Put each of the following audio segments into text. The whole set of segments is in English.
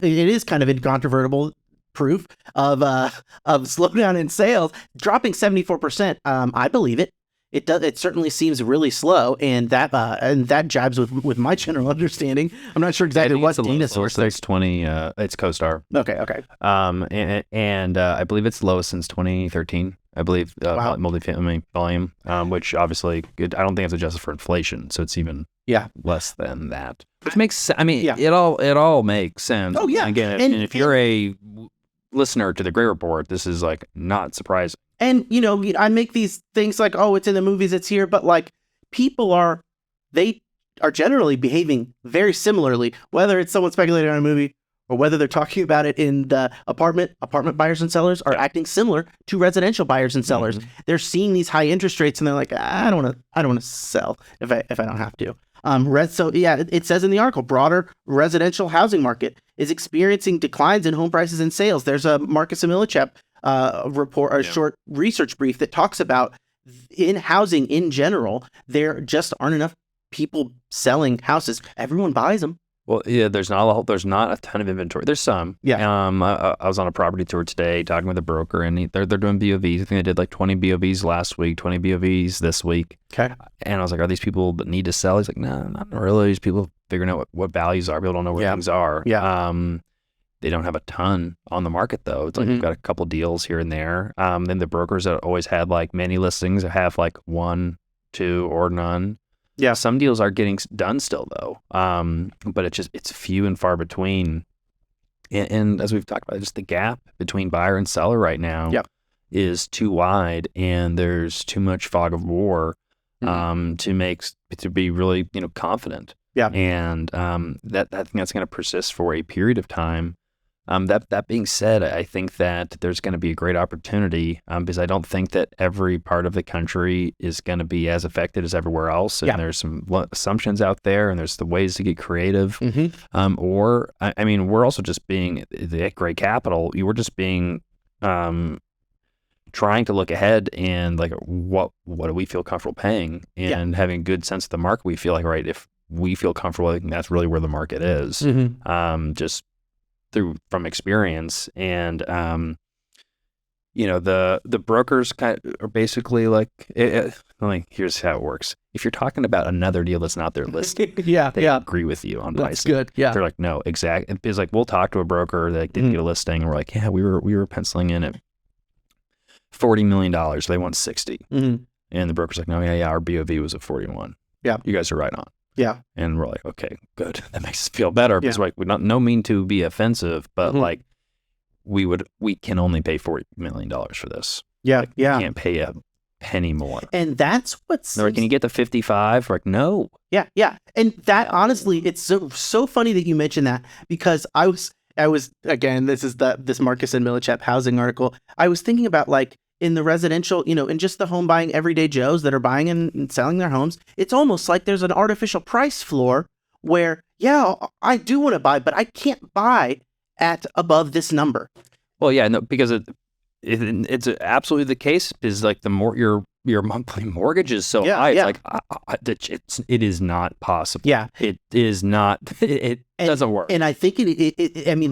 it is kind of incontrovertible proof of slowdown in sales, dropping 74%. I believe it. It does. It certainly seems really slow, and that jibes with my general understanding. I'm not sure exactly what data source. There's 20. It's CoStar. Okay. And I believe it's lowest since 2013. I believe Wow. multifamily volume, which obviously I don't think it's adjusted for inflation, so it's even less than that. Which makes sense. I mean, it all makes sense. Oh yeah. Again, and if you're a listener to the Gray Report, this is like not surprising. And I make these things like, oh, it's in the movies, it's here, but like people are generally behaving very similarly, whether it's someone speculating on a movie or whether they're talking about it in the apartment buyers and sellers are acting similar to residential buyers and sellers. Mm-hmm. They're seeing these high interest rates and they're like, I don't want to sell if I don't have to. It says in the article, broader residential housing market is experiencing declines in home prices and sales. There's a Marcus and Millichap report, short research brief that talks about in housing in general, there just aren't enough people selling houses. Everyone buys them. Well, yeah, there's not a ton of inventory. There's some. Yeah. I was on a property tour today talking with a broker, and they're doing BOVs. I think they did like 20 BOVs last week, 20 BOVs this week. Okay. And I was like, are these people that need to sell? He's like, no, not really. These people figuring out what values are. People don't know where things are. Yeah. They don't have a ton on the market though. It's like we've got a couple deals here and there. Then the brokers that always had like many listings have like 1, 2, or none. Yeah. Some deals are getting done still though. But it's few and far between. And as we've talked about, just the gap between buyer and seller right now is too wide, and there's too much fog of war to be really confident. Yeah. And that I think that's going to persist for a period of time. That being said, I think that there's going to be a great opportunity because I don't think that every part of the country is going to be as affected as everywhere else. And there's some assumptions out there, and there's the ways to get creative. We're also just being the Gray Capital. We're just being trying to look ahead and like what do we feel comfortable paying, and having a good sense of the market. We feel like, right, if we feel comfortable, I think that's really where the market is. Just from experience. And the brokers kind of are basically like, here's how it works. If you're talking about another deal that's not their listing, they agree with you on price. That's good. Yeah. They're like, no, exactly. It's like, we'll talk to a broker that didn't get a listing, and we're like, we were penciling in at $40 million. They want 60. And the broker's like, no, our BOV was at 41. Yeah. You guys are right on. Yeah. And we're like, okay, good. That makes us feel better because we're no mean to be offensive, but like we can only pay $40 million for this. Yeah. We can't pay a penny more. And that's what's like, can you get the 55? We're like, no. Yeah. And that, honestly, it's so funny that you mentioned that, because I was again, this is this Marcus and Millichap housing article. I was thinking about like in the residential, and just the home buying everyday Joes that are buying and selling their homes. It's almost like there's an artificial price floor where, I do want to buy, but I can't buy at above this number. Well, yeah, no, because it's absolutely the case. Is like the more your monthly mortgage is so high, it's like it is not possible. Yeah, it is not. It doesn't work. And I think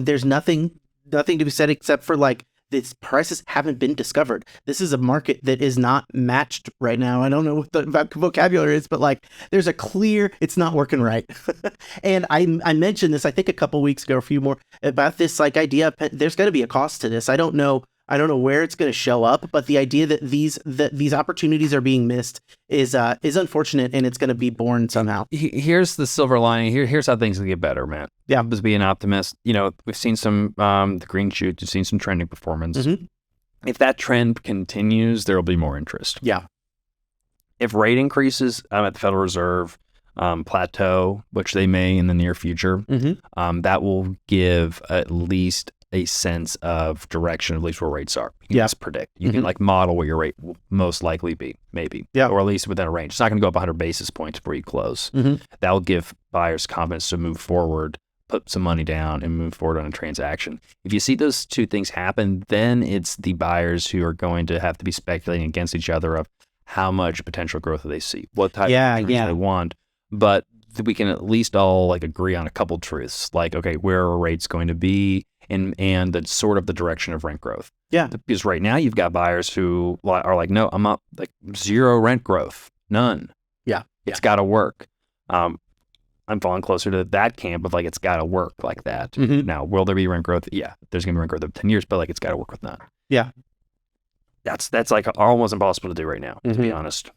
there's nothing to be said except for like, these prices haven't been discovered. This is a market that is not matched right now. I don't know what the vocabulary is, but like there's a clear, it's not working right. And I mentioned this, I think a couple weeks ago, a few more, about this like idea, there's going to be a cost to this. I don't know where it's going to show up, but the idea that these opportunities are being missed is unfortunate, and it's going to be born somehow. Here's the silver lining. Here's how things will get better, man. Yeah, just be an optimist. We've seen some the green shoots. We've seen some trending performance. If that trend continues, there will be more interest. Yeah. If rate increases at the Federal Reserve plateau, which they may in the near future, that will give at least a sense of direction, at least where rates are. You can just predict. You can like model where your rate will most likely be, maybe. Yeah. Or at least within a range. It's not going to go up 100 basis points before you close. That will give buyers confidence to move forward, put some money down, and move forward on a transaction. If you see those two things happen, then it's the buyers who are going to have to be speculating against each other of how much potential growth they see, what type of returns they want. But we can at least all like agree on a couple truths, like, okay, where are rates going to be, and the sort of the direction of rent growth. Yeah. Because right now you've got buyers who are like, no, I'm up, like, zero rent growth, none. Yeah. It's got to work. I'm falling closer to that camp of like, it's got to work like that. Mhm. Now, will there be rent growth? Yeah, there's going to be rent growth of 10 years, but like, it's got to work with none. Yeah. That's like almost impossible to do right now, to be Mhm. honest.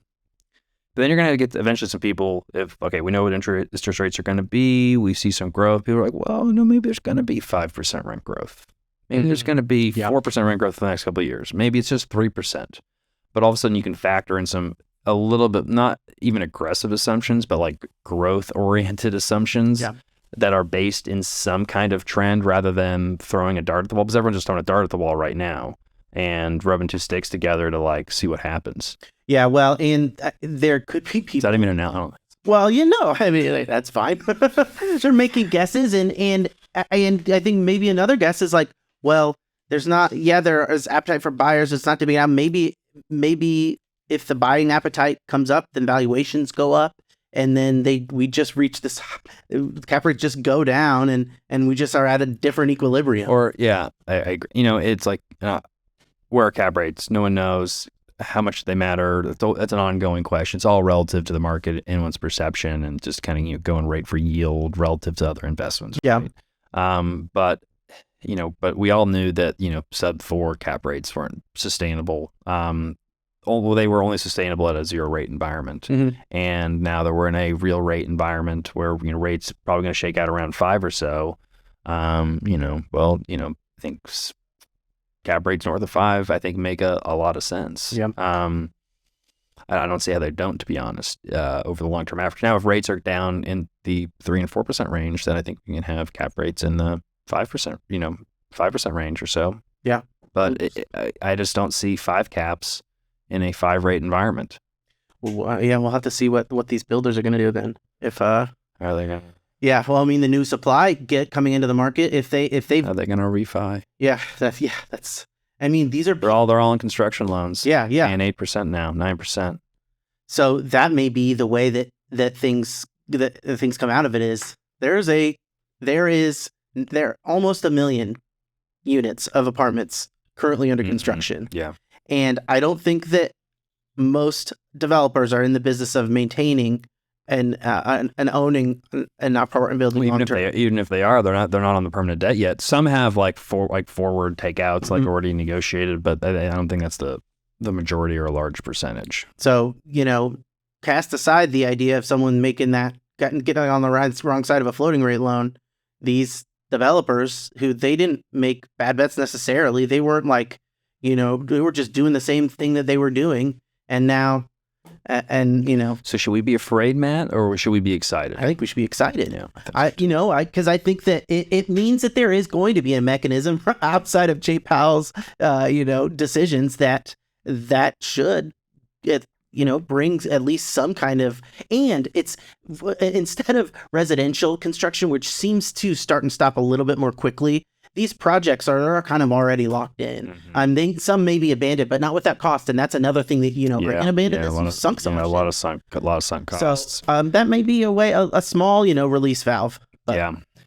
But then you're going to get eventually some people, if, okay, we know what interest rates are going to be, we see some growth, people are like, well, no, maybe there's going to be 5% rent growth. Maybe there's going to be 4% rent growth for the next couple of years. Maybe it's just 3%. But all of a sudden you can factor in a little bit, not even aggressive assumptions, but like growth-oriented assumptions that are based in some kind of trend rather than throwing a dart at the wall, because everyone's just throwing a dart at the wall right now and rubbing two sticks together to like see what happens. Yeah, well, and there could be people. Is that even an out? Well, I mean, that's fine. They're making guesses, and I think maybe another guess is like, well, there is appetite for buyers. It's not to be out. Maybe if the buying appetite comes up, then valuations go up, and then we just reach this cap rates just go down, and we just are at a different equilibrium. Or I agree. It's like where are cap rates? No one knows. How much they matter? That's an ongoing question. It's all relative to the market, anyone's perception, and just kind of going rate for yield relative to other investments. Yeah. Right? But we all knew that sub 4 cap rates weren't sustainable. Well, they were only sustainable at a zero rate environment, and now that we're in a real rate environment where rates probably going to shake out around 5 or so. I think cap rates north of 5, I think, make a lot of sense. Yeah. I don't see how they don't, to be honest, over the long term average. Now, if rates are down in the 3 and 4% range, then I think we can have cap rates in the 5%, 5% range or so. Yeah. But I just don't see 5 caps in a 5 rate environment. Well, we'll have to see what these builders are going to do then. Are they going to? Yeah, well, I mean, the new supply coming into the market, if they Are they going to refi? That's. I mean, these are They're all in construction loans. Yeah. And 8% now, 9%. So that may be the way that things come out of it is there are almost 1 million units of apartments currently under construction. Yeah. And I don't think that most developers are in the business of maintaining and owning an apartment building long term. Even if they are, they're not on the permanent debt yet. Some have forward takeouts, already negotiated, but I don't think that's the majority or a large percentage. So cast aside the idea of someone making that getting on the wrong side of a floating rate loan. These developers who they didn't make bad bets necessarily. They weren't they were just doing the same thing that they were doing, and now. So should we be afraid, Matt, or should we be excited? I think we should be excited. Yeah, because I think that it means that there is going to be a mechanism outside of Jay Powell's, decisions that should, brings at least some kind of, and it's instead of residential construction, which seems to start and stop a little bit more quickly. These projects are kind of already locked in. Some may be abandoned, but not with that cost. And that's another thing that abandoned sunk so much. A lot of sunk costs. So that may be a small release valve. But. Yeah,